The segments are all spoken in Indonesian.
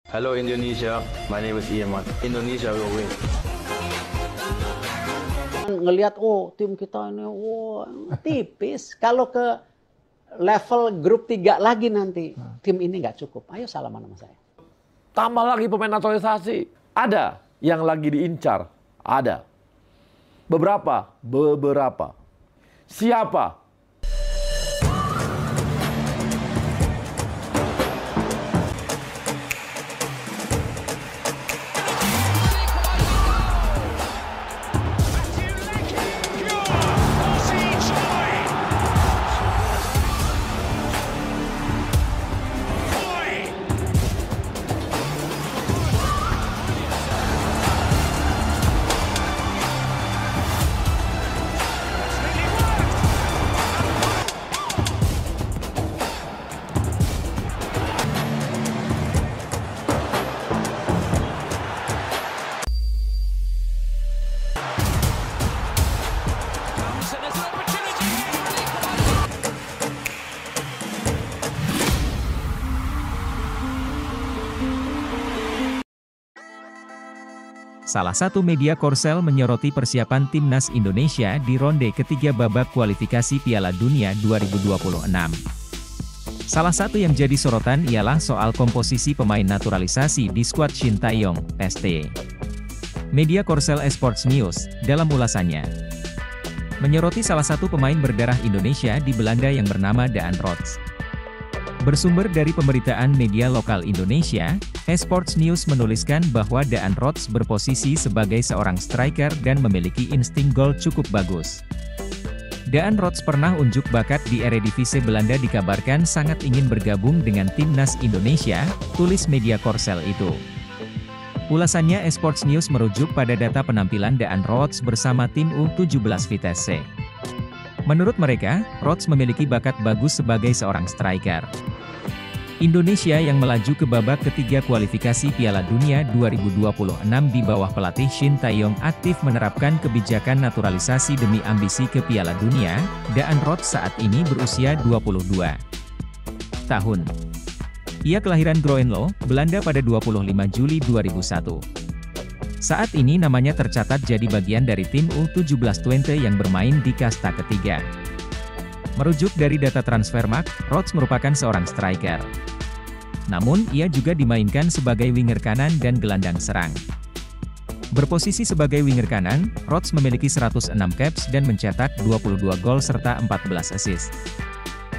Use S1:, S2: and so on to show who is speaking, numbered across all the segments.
S1: Hello Indonesia, my name is Iman. Indonesia will win.
S2: Ngelihat tim kita ini tipis. Kalau ke level grup 3 lagi nanti tim ini nggak cukup. Ayo salaman sama saya.
S3: Tambah lagi pemain naturalisasi. Ada yang lagi diincar. Ada. Beberapa. Siapa?
S4: Salah satu media Korsel menyoroti persiapan timnas Indonesia di ronde ketiga babak kualifikasi Piala Dunia 2026. Salah satu yang jadi sorotan ialah soal komposisi pemain naturalisasi di skuad Shin Tae-yong, ST. Media Korsel Esports News, dalam ulasannya, menyoroti salah satu pemain berdarah Indonesia di Belanda yang bernama Daan Rots. Bersumber dari pemberitaan media lokal Indonesia, Esports News menuliskan bahwa Daan Rots berposisi sebagai seorang striker dan memiliki insting gol cukup bagus. Daan Rots pernah unjuk bakat di Eredivisie Belanda, dikabarkan sangat ingin bergabung dengan timnas Indonesia, tulis media Korsel itu. Ulasannya, Esports News merujuk pada data penampilan Daan Rots bersama tim U17 Vitesse. Menurut mereka, Rots memiliki bakat bagus sebagai seorang striker. Indonesia yang melaju ke babak ketiga kualifikasi Piala Dunia 2026 di bawah pelatih Shin Tae-yong aktif menerapkan kebijakan naturalisasi demi ambisi ke Piala Dunia. Daan Rots saat ini berusia 22 tahun. Ia kelahiran Groenlo, Belanda pada 25 Juli 2001. Saat ini namanya tercatat jadi bagian dari tim U17 Twente yang bermain di kasta ketiga. Merujuk dari data Transfermarkt, Rots merupakan seorang striker. Namun, ia juga dimainkan sebagai winger kanan dan gelandang serang. Berposisi sebagai winger kanan, Rots memiliki 106 caps dan mencetak 22 gol serta 14 assist.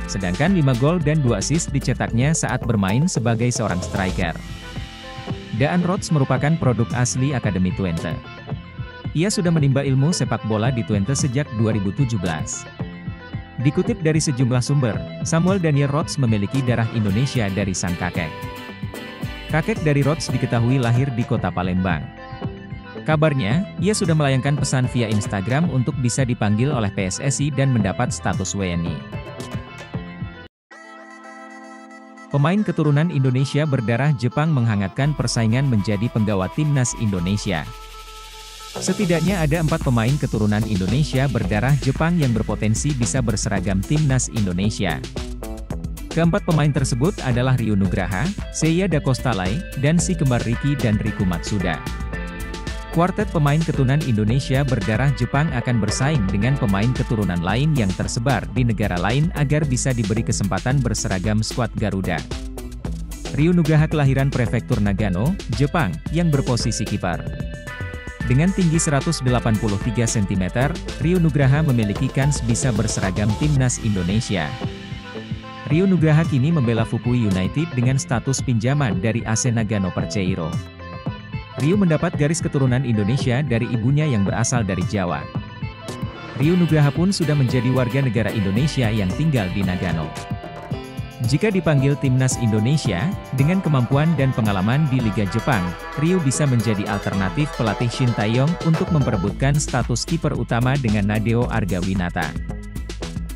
S4: Sedangkan 5 gol dan 2 assist dicetaknya saat bermain sebagai seorang striker. Daan Rots merupakan produk asli Akademi Twente. Ia sudah menimba ilmu sepak bola di Twente sejak 2017. Dikutip dari sejumlah sumber, Samuel Daniel Rots memiliki darah Indonesia dari sang kakek. Kakek dari Rots diketahui lahir di kota Palembang. Kabarnya, ia sudah melayangkan pesan via Instagram untuk bisa dipanggil oleh PSSI dan mendapat status WNI. Pemain keturunan Indonesia berdarah Jepang menghangatkan persaingan menjadi penggawa timnas Indonesia. Setidaknya ada 4 pemain keturunan Indonesia berdarah Jepang yang berpotensi bisa berseragam timnas Indonesia. Keempat pemain tersebut adalah Ryu Nugraha, Seiya Dakostalai, dan si kembar Riki dan Riku Matsuda. Kuartet pemain keturunan Indonesia berdarah Jepang akan bersaing dengan pemain keturunan lain yang tersebar di negara lain agar bisa diberi kesempatan berseragam skuad Garuda. Ryu Nugraha kelahiran Prefektur Nagano, Jepang, yang berposisi kiper. Dengan tinggi 183 cm, Ryu Nugraha memiliki kans bisa berseragam timnas Indonesia. Ryu Nugraha kini membela Fukui United dengan status pinjaman dari AC Nagano Perceiro. Ryu mendapat garis keturunan Indonesia dari ibunya yang berasal dari Jawa. Ryu Nugraha pun sudah menjadi warga negara Indonesia yang tinggal di Nagano. Jika dipanggil timnas Indonesia, dengan kemampuan dan pengalaman di Liga Jepang, Ryu bisa menjadi alternatif pelatih Shin Tae-yong untuk memperebutkan status kiper utama dengan Nadeo Argawinata.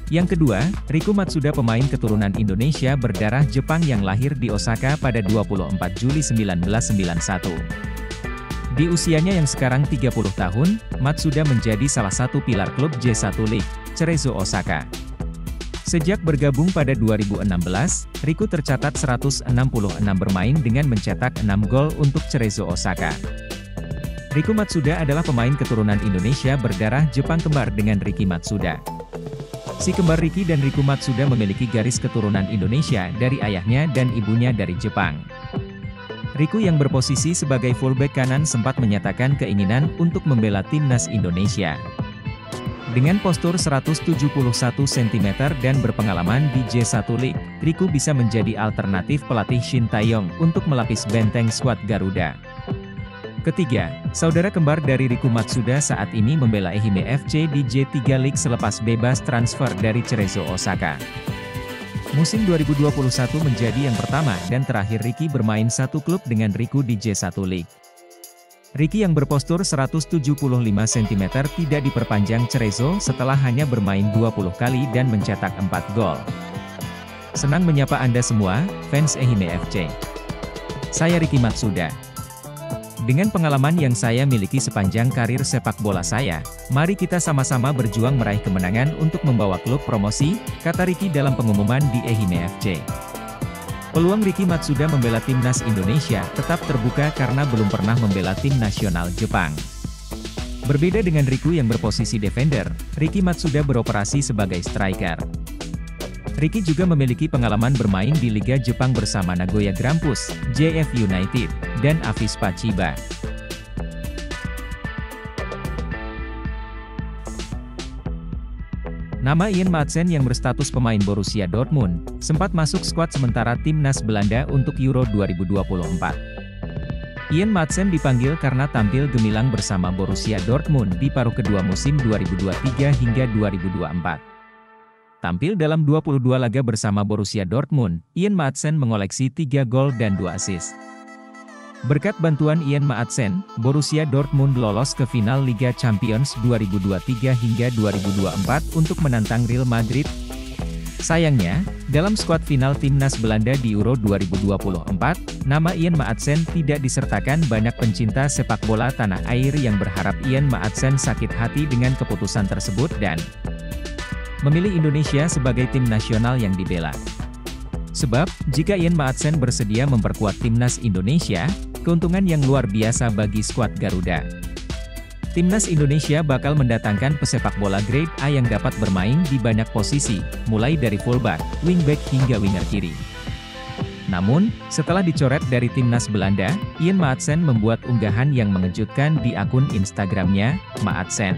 S4: Yang kedua, Riku Matsuda, pemain keturunan Indonesia berdarah Jepang yang lahir di Osaka pada 24 Juli 1991. Di usianya yang sekarang 30 tahun, Matsuda menjadi salah satu pilar klub J1 League, Cerezo Osaka. Sejak bergabung pada 2016, Riku tercatat 166 bermain dengan mencetak 6 gol untuk Cerezo Osaka. Riku Matsuda adalah pemain keturunan Indonesia berdarah Jepang kembar dengan Riki Matsuda. Si kembar Riki dan Riku Matsuda memiliki garis keturunan Indonesia dari ayahnya dan ibunya dari Jepang. Riku yang berposisi sebagai fullback kanan sempat menyatakan keinginan untuk membela timnas Indonesia. Dengan postur 171 cm dan berpengalaman di J1 League, Riku bisa menjadi alternatif pelatih Shin Tae-yong untuk melapis benteng skuad Garuda. Ketiga, saudara kembar dari Riku Matsuda saat ini membela Ehime FC di J3 League selepas bebas transfer dari Cerezo Osaka. Musim 2021 menjadi yang pertama dan terakhir Ricky bermain satu klub dengan Riku di J1 League. Ricky yang berpostur 175 cm tidak diperpanjang Cerezo setelah hanya bermain 20 kali dan mencetak 4 gol. Senang menyapa Anda semua, fans Ehime FC. Saya Ricky Matsuda. Dengan pengalaman yang saya miliki sepanjang karir sepak bola saya, mari kita sama-sama berjuang meraih kemenangan untuk membawa klub promosi, kata Ricky dalam pengumuman di Ehime FC. Peluang Ricky Matsuda membela timnas Indonesia tetap terbuka karena belum pernah membela tim nasional Jepang. Berbeda dengan Riku yang berposisi defender, Ricky Matsuda beroperasi sebagai striker. Ricky juga memiliki pengalaman bermain di Liga Jepang bersama Nagoya Grampus, JF United, dan Avispa Chiba. Nama Ian Maatsen yang berstatus pemain Borussia Dortmund, sempat masuk skuad sementara timnas Belanda untuk Euro 2024. Ian Maatsen dipanggil karena tampil gemilang bersama Borussia Dortmund di paruh kedua musim 2023 hingga 2024. Tampil dalam 22 laga bersama Borussia Dortmund, Ian Maatsen mengoleksi 3 gol dan 2 assist. Berkat bantuan Ian Maatsen, Borussia Dortmund lolos ke final Liga Champions 2023 hingga 2024 untuk menantang Real Madrid. Sayangnya, dalam skuad final timnas Belanda di Euro 2024, nama Ian Maatsen tidak disertakan. Banyak pencinta sepak bola tanah air yang berharap Ian Maatsen sakit hati dengan keputusan tersebut dan memilih Indonesia sebagai tim nasional yang dibela. Sebab, jika Ian Maatsen bersedia memperkuat timnas Indonesia, keuntungan yang luar biasa bagi skuad Garuda. Timnas Indonesia bakal mendatangkan pesepak bola grade A yang dapat bermain di banyak posisi, mulai dari fullback, wingback hingga winger kiri. Namun, setelah dicoret dari timnas Belanda, Ian Maatsen membuat unggahan yang mengejutkan di akun Instagramnya, Maatsen.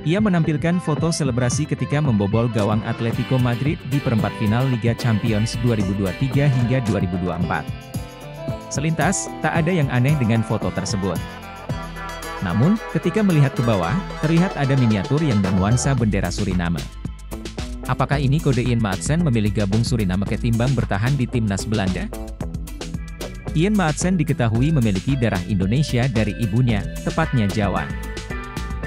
S4: Ia menampilkan foto selebrasi ketika membobol gawang Atletico Madrid di perempat final Liga Champions 2023 hingga 2024. Selintas, tak ada yang aneh dengan foto tersebut. Namun, ketika melihat ke bawah, terlihat ada miniatur yang bernuansa bendera Suriname. Apakah ini kode Ian Maatsen memilih gabung Suriname ketimbang bertahan di timnas Belanda? Ian Maatsen diketahui memiliki darah Indonesia dari ibunya, tepatnya Jawa.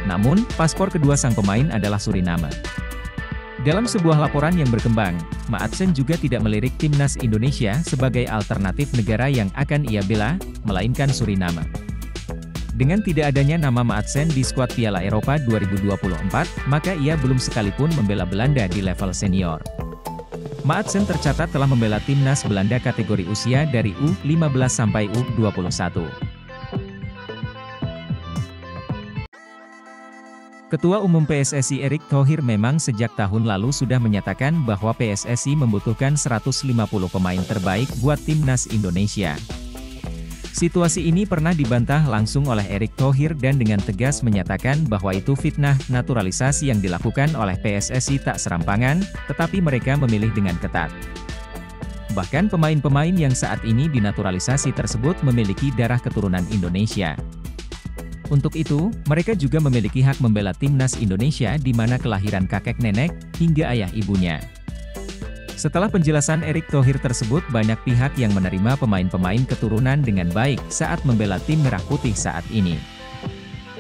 S4: Namun, paspor kedua sang pemain adalah Suriname. Dalam sebuah laporan yang berkembang, Maatsen juga tidak melirik timnas Indonesia sebagai alternatif negara yang akan ia bela, melainkan Suriname. Dengan tidak adanya nama Maatsen di skuad Piala Eropa 2024, maka ia belum sekalipun membela Belanda di level senior. Maatsen tercatat telah membela timnas Belanda kategori usia dari U15 sampai U21. Ketua Umum PSSI Erick Thohir memang sejak tahun lalu sudah menyatakan bahwa PSSI membutuhkan 150 pemain terbaik buat timnas Indonesia. Situasi ini pernah dibantah langsung oleh Erick Thohir dan dengan tegas menyatakan bahwa itu fitnah naturalisasi yang dilakukan oleh PSSI tak serampangan, tetapi mereka memilih dengan ketat. Bahkan pemain-pemain yang saat ini dinaturalisasi tersebut memiliki darah keturunan Indonesia. Untuk itu, mereka juga memiliki hak membela timnas Indonesia di mana kelahiran kakek nenek, hingga ayah ibunya. Setelah penjelasan Erick Thohir tersebut, banyak pihak yang menerima pemain-pemain keturunan dengan baik saat membela tim Merah Putih saat ini.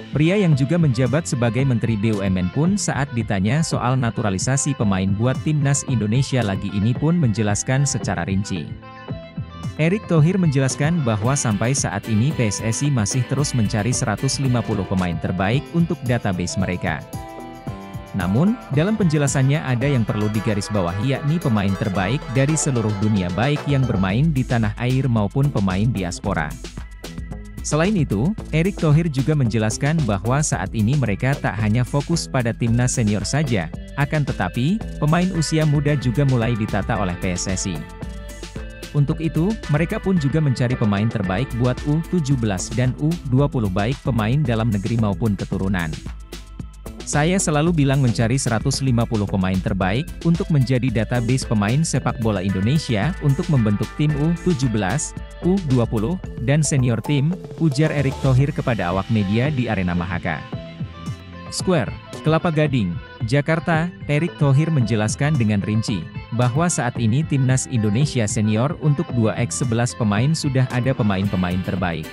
S4: Pria yang juga menjabat sebagai Menteri BUMN pun saat ditanya soal naturalisasi pemain buat timnas Indonesia lagi ini pun menjelaskan secara rinci. Erick Thohir menjelaskan bahwa sampai saat ini PSSI masih terus mencari 150 pemain terbaik untuk database mereka. Namun, dalam penjelasannya ada yang perlu digarisbawahi, yakni pemain terbaik dari seluruh dunia baik yang bermain di tanah air maupun pemain diaspora. Selain itu, Erick Thohir juga menjelaskan bahwa saat ini mereka tak hanya fokus pada timnas senior saja, akan tetapi, pemain usia muda juga mulai ditata oleh PSSI. Untuk itu, mereka pun juga mencari pemain terbaik buat U17 dan U20 baik pemain dalam negeri maupun keturunan. Saya selalu bilang mencari 150 pemain terbaik untuk menjadi database pemain sepak bola Indonesia untuk membentuk tim U17, U20, dan senior tim, ujar Erick Thohir kepada awak media di Arena Mahaka Square, Kelapa Gading, Jakarta. Erick Thohir menjelaskan dengan rinci bahwa saat ini timnas Indonesia senior untuk 2x11 pemain sudah ada pemain-pemain terbaik.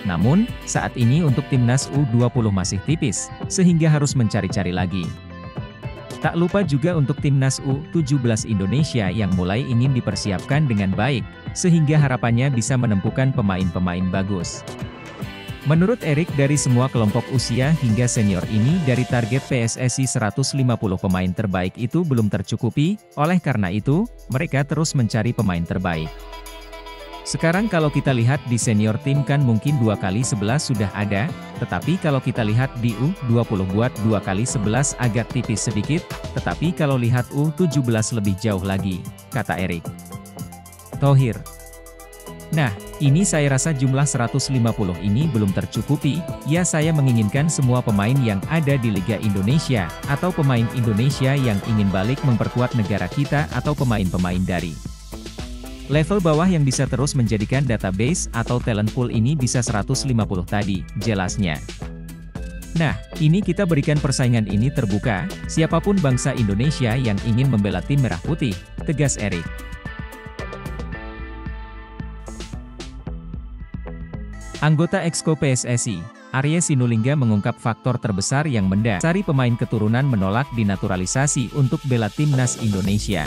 S4: Namun, saat ini untuk timnas U20 masih tipis, sehingga harus mencari-cari lagi. Tak lupa juga untuk timnas U17 Indonesia yang mulai ingin dipersiapkan dengan baik, sehingga harapannya bisa menemukan pemain-pemain bagus. Menurut Erick, dari semua kelompok usia hingga senior ini dari target PSSI 150 pemain terbaik itu belum tercukupi, oleh karena itu, mereka terus mencari pemain terbaik. Sekarang kalau kita lihat di senior tim kan mungkin 2x11 sudah ada, tetapi kalau kita lihat di U20 buat 2x11 agak tipis sedikit, tetapi kalau lihat U17 lebih jauh lagi, kata Erick Thohir. Nah, ini saya rasa jumlah 150 ini belum tercukupi, ya saya menginginkan semua pemain yang ada di Liga Indonesia, atau pemain Indonesia yang ingin balik memperkuat negara kita atau pemain-pemain dari level bawah yang bisa terus menjadikan database atau talent pool ini bisa 150 tadi, jelasnya. Nah, ini kita berikan persaingan ini terbuka, siapapun bangsa Indonesia yang ingin membela tim merah putih, tegas Erick. Anggota Exco PSSI, Arya Sinulinga mengungkap faktor terbesar yang mendasari pemain keturunan menolak dinaturalisasi untuk bela timnas Indonesia.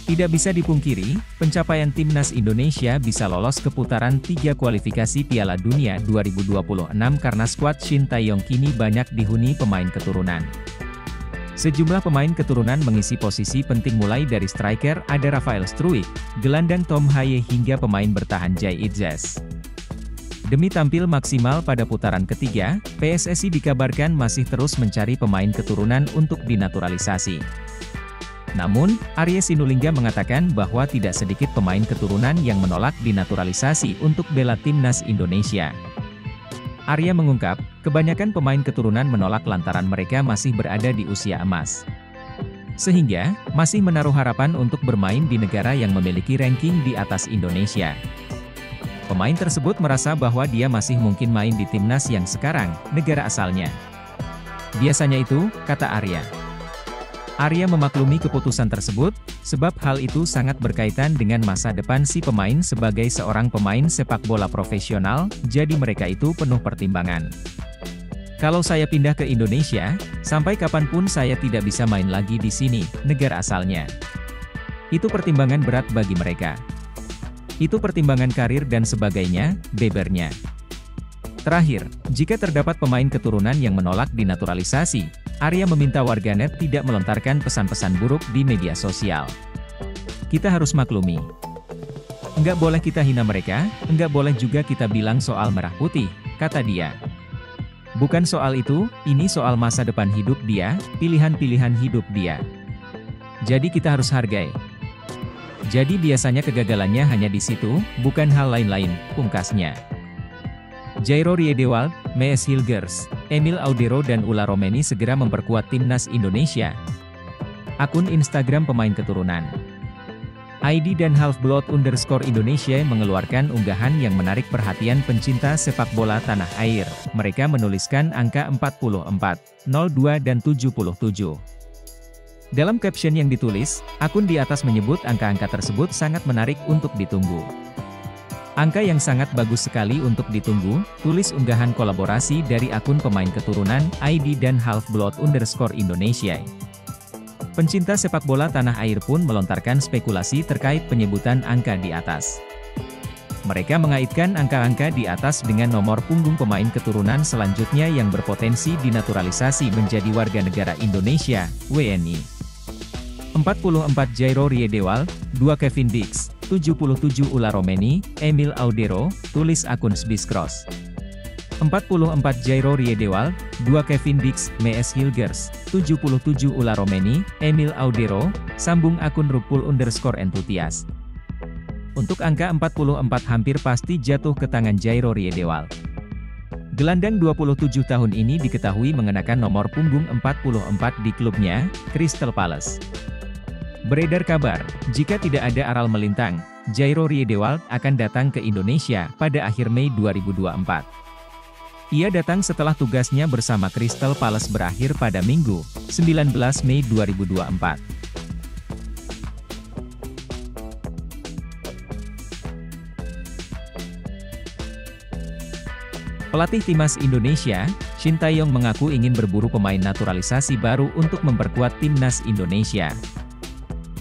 S4: Tidak bisa dipungkiri, pencapaian timnas Indonesia bisa lolos ke putaran 3 kualifikasi Piala Dunia 2026 karena skuad Shin Taeyong kini banyak dihuni pemain keturunan. Sejumlah pemain keturunan mengisi posisi penting mulai dari striker ada Rafael Struijk, gelandang Tom Haye hingga pemain bertahan Jay Itzes. Demi tampil maksimal pada putaran ketiga, PSSI dikabarkan masih terus mencari pemain keturunan untuk dinaturalisasi. Namun, Arya Sinulinga mengatakan bahwa tidak sedikit pemain keturunan yang menolak dinaturalisasi untuk bela timnas Indonesia. Arya mengungkap, kebanyakan pemain keturunan menolak lantaran mereka masih berada di usia emas. Sehingga, masih menaruh harapan untuk bermain di negara yang memiliki ranking di atas Indonesia. Pemain tersebut merasa bahwa dia masih mungkin main di timnas yang sekarang, negara asalnya. Biasanya itu, kata Arya. Arya memaklumi keputusan tersebut, sebab hal itu sangat berkaitan dengan masa depan si pemain sebagai seorang pemain sepak bola profesional, jadi mereka itu penuh pertimbangan. Kalau saya pindah ke Indonesia, sampai kapanpun saya tidak bisa main lagi di sini, negara asalnya. Itu pertimbangan berat bagi mereka. Itu pertimbangan karir dan sebagainya, bebernya. Terakhir, jika terdapat pemain keturunan yang menolak dinaturalisasi, Arya meminta warganet tidak melontarkan pesan-pesan buruk di media sosial. Kita harus maklumi. Enggak boleh kita hina mereka, enggak boleh juga kita bilang soal merah putih, kata dia. Bukan soal itu, ini soal masa depan hidup dia, pilihan-pilihan hidup dia. Jadi kita harus hargai. Jadi biasanya kegagalannya hanya di situ, bukan hal lain-lain, pungkasnya. Jairo Riedewald, Mees Hilgers, Emil Audero dan Ula Romeni segera memperkuat timnas Indonesia. Akun Instagram pemain keturunan ID dan Half-Blood_Indonesia mengeluarkan unggahan yang menarik perhatian pencinta sepak bola tanah air. Mereka menuliskan angka 44, 02 dan 77. Dalam caption yang ditulis, akun di atas menyebut angka-angka tersebut sangat menarik untuk ditunggu. Angka yang sangat bagus sekali untuk ditunggu, tulis unggahan kolaborasi dari akun pemain keturunan ID dan Half-Blood_Indonesia. Pencinta sepak bola tanah air pun melontarkan spekulasi terkait penyebutan angka di atas. Mereka mengaitkan angka-angka di atas dengan nomor punggung pemain keturunan selanjutnya yang berpotensi dinaturalisasi menjadi warga negara Indonesia, WNI. 44 Jairo Riedewald, 2 Kevin Dix, 77 Ulla Romeni, Emil Audero, tulis akun Sbiscross. 44 Jairo Riedewald, 2 Kevin Dix, Mees Hilgers, 77 Ulla Romeni, Emil Audero, sambung akun Rupul_enthusiast. Untuk angka 44 hampir pasti jatuh ke tangan Jairo Riedewald. Gelandang 27 tahun ini diketahui mengenakan nomor punggung 44 di klubnya, Crystal Palace. Beredar kabar, jika tidak ada aral melintang, Jairo Riedewald akan datang ke Indonesia pada akhir Mei 2024. Ia datang setelah tugasnya bersama Crystal Palace berakhir pada Minggu, 19 Mei 2024. Pelatih Timnas Indonesia, Shin Tae-yong mengaku ingin berburu pemain naturalisasi baru untuk memperkuat Timnas Indonesia.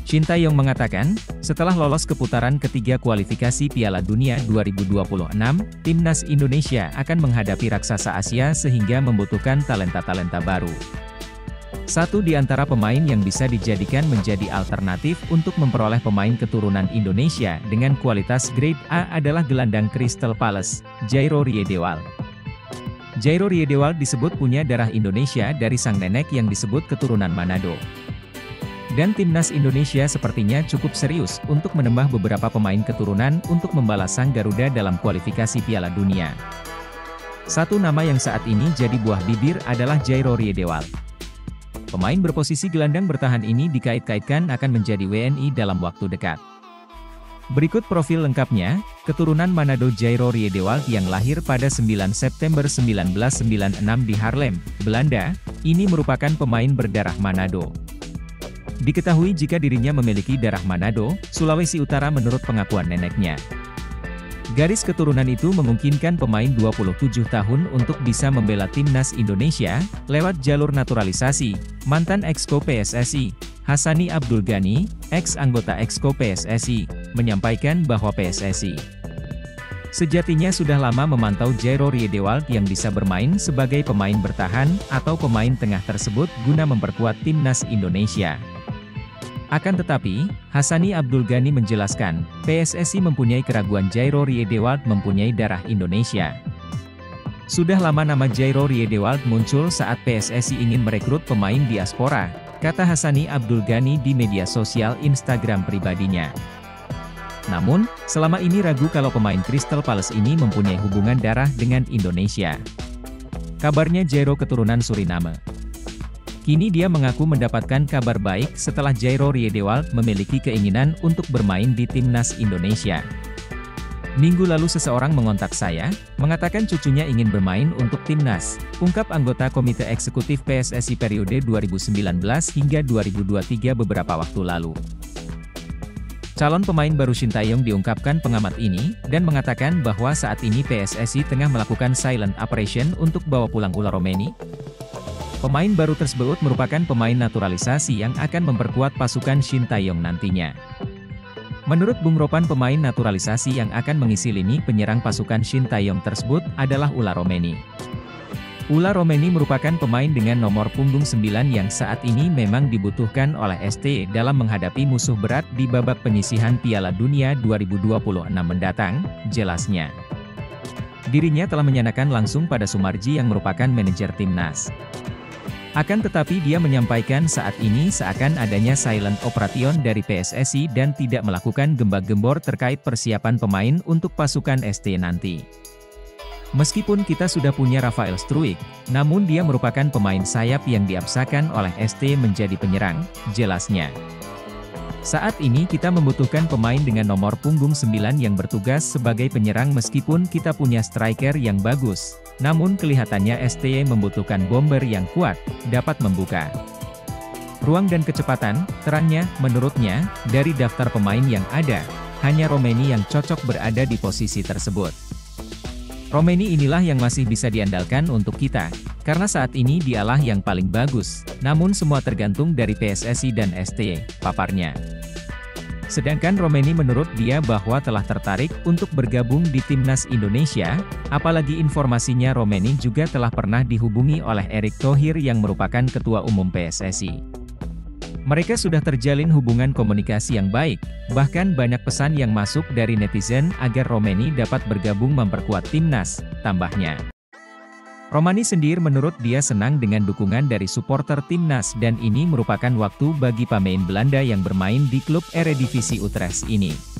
S4: Shin Tae-yong mengatakan, setelah lolos ke putaran ketiga kualifikasi Piala Dunia 2026, Timnas Indonesia akan menghadapi raksasa Asia sehingga membutuhkan talenta-talenta baru. Satu di antara pemain yang bisa dijadikan menjadi alternatif untuk memperoleh pemain keturunan Indonesia dengan kualitas grade A adalah gelandang Crystal Palace, Jairo Riedewald. Jairo Riedewald disebut punya darah Indonesia dari sang nenek yang disebut keturunan Manado. Dan Timnas Indonesia sepertinya cukup serius untuk menambah beberapa pemain keturunan untuk membalas sang Garuda dalam kualifikasi Piala Dunia. Satu nama yang saat ini jadi buah bibir adalah Jairo Riedewald. Pemain berposisi gelandang bertahan ini dikait-kaitkan akan menjadi WNI dalam waktu dekat. Berikut profil lengkapnya, keturunan Manado Jairo Riedewald yang lahir pada 9 September 1996 di Haarlem, Belanda, ini merupakan pemain berdarah Manado. Diketahui jika dirinya memiliki darah Manado, Sulawesi Utara menurut pengakuan neneknya. Garis keturunan itu memungkinkan pemain 27 tahun untuk bisa membela Timnas Indonesia, lewat jalur naturalisasi. Mantan Exco PSSI, Hassani Abdul Ghani, ex-anggota Exco PSSI, menyampaikan bahwa PSSI sejatinya sudah lama memantau Jairo Riedewald yang bisa bermain sebagai pemain bertahan atau pemain tengah tersebut guna memperkuat Timnas Indonesia. Akan tetapi, Hassani Abdul Ghani menjelaskan, PSSI mempunyai keraguan Jairo Riedewald mempunyai darah Indonesia. Sudah lama nama Jairo Riedewald muncul saat PSSI ingin merekrut pemain diaspora, kata Hassani Abdul Ghani di media sosial Instagram pribadinya. Namun, selama ini ragu kalau pemain Crystal Palace ini mempunyai hubungan darah dengan Indonesia. Kabarnya Jairo keturunan Suriname. Kini dia mengaku mendapatkan kabar baik setelah Jairo Riedewald memiliki keinginan untuk bermain di Timnas Indonesia. Minggu lalu seseorang mengontak saya, mengatakan cucunya ingin bermain untuk Timnas, ungkap anggota Komite Eksekutif PSSI periode 2019 hingga 2023 beberapa waktu lalu. Calon pemain baru Shin Tae-yong diungkapkan pengamat ini, dan mengatakan bahwa saat ini PSSI tengah melakukan silent operation untuk bawa pulang Ulla Romeni. Pemain baru tersebut merupakan pemain naturalisasi yang akan memperkuat pasukan Shin Tae-yong nantinya. Menurut Bung Ropan, pemain naturalisasi yang akan mengisi lini penyerang pasukan Shin Tae-yong tersebut adalah Ulla Romeni. Ulla Romeni merupakan pemain dengan nomor punggung 9 yang saat ini memang dibutuhkan oleh ST dalam menghadapi musuh berat di babak penyisihan Piala Dunia 2026 mendatang, jelasnya. Dirinya telah menyatakan langsung pada Sumarji yang merupakan manajer Timnas. Akan tetapi dia menyampaikan saat ini seakan adanya silent operation dari PSSI dan tidak melakukan gembak-gembor terkait persiapan pemain untuk pasukan ST nanti. Meskipun kita sudah punya Rafael Struijk, namun dia merupakan pemain sayap yang diabsakan oleh ST menjadi penyerang, jelasnya. Saat ini kita membutuhkan pemain dengan nomor punggung 9 yang bertugas sebagai penyerang meskipun kita punya striker yang bagus. Namun kelihatannya ST membutuhkan bomber yang kuat, dapat membuka ruang dan kecepatan, terangnya, menurutnya, dari daftar pemain yang ada, hanya Romeni yang cocok berada di posisi tersebut. Romeni inilah yang masih bisa diandalkan untuk kita, karena saat ini dialah yang paling bagus, namun semua tergantung dari PSSI dan ST, paparnya. Sedangkan Romeni menurut dia bahwa telah tertarik untuk bergabung di Timnas Indonesia, apalagi informasinya Romeni juga telah pernah dihubungi oleh Erick Thohir yang merupakan Ketua Umum PSSI. Mereka sudah terjalin hubungan komunikasi yang baik, bahkan banyak pesan yang masuk dari netizen agar Romeni dapat bergabung memperkuat Timnas, tambahnya. Romani sendiri menurut dia senang dengan dukungan dari supporter Timnas dan ini merupakan waktu bagi pemain Belanda yang bermain di klub Eredivisie Utrecht ini.